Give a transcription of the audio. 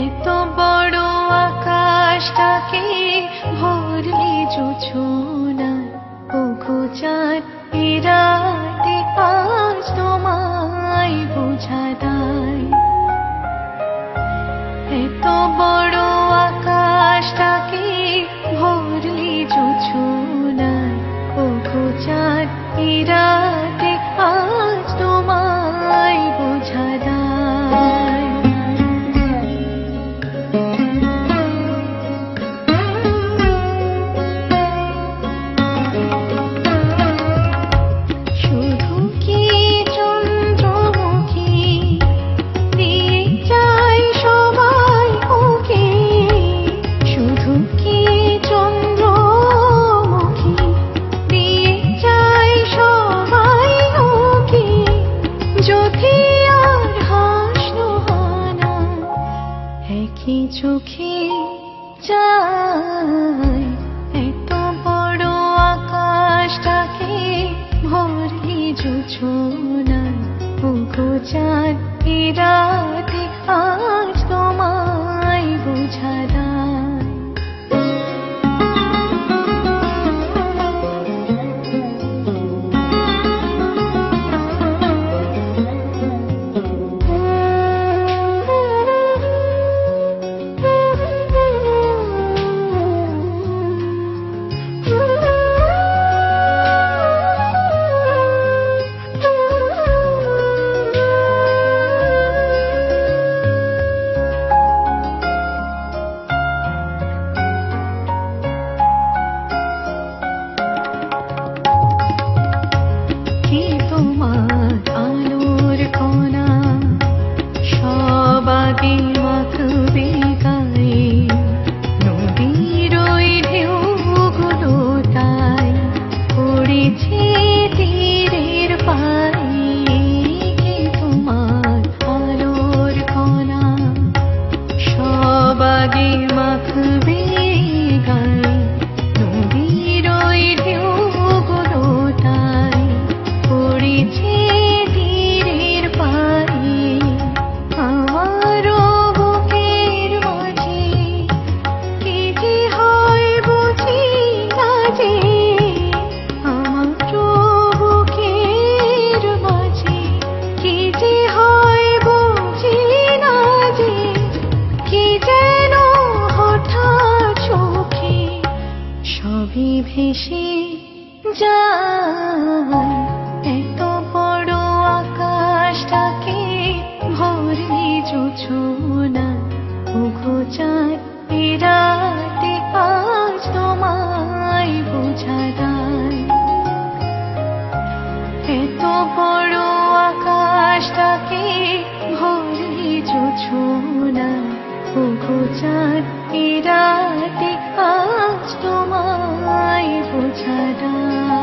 এত বড় আকাশটাকে ভরলি জোছনায়, ওগো চাঁদ এ রাতে আজ তোমায় বোঝা দায়। এত বড় আকাশটাকে ভরলি জোছনায়, ওগো চাঁদ এ রাতে আজ তোমায় বোঝা দায়। শুধু কি চন্দ্রমুখী দিয়ে যায় সবাই ওকে, শুধু কি চন্দ্রমুখী দিয়ে যায় সবাই ওকে, যদি আর হাসলো হানা একই চোখে যায়। এত বড় আকাশটাকে ভরলি জোছনায়, ওগো চাঁদ এ রাতে আজ তোমায় বোঝা দায়। কে তোমার আলোর কণা সব আগে মাখবে গায়ে, নদীর ওই ঢেউগুলো তাই পড়েছে তীরের পায়ে। কে তোমার আলোর কণা সব আগে মাখবে গায়ে, নদীর ওই ঢেউগুলো তাই পড়েছে তীরের পায়ে। আমারও বুকের মাঝে কি যে হয় বুঝি না যে, আমারও বুকের মাঝে কি যে হয় বুঝি না যে, কি যেন হঠাৎ চোখে সবই ভেসে যায়। এত বড় আকাশটাকে ভরলি জোছনায়, ওগো চাঁদ এ রাতে আজ তোমায় বোঝা দায়। এত বড় আকাশটাকে ভরলি জোছনায়, ওগো চাঁদ এ রাতে আজ তোমায় বোঝা দায়।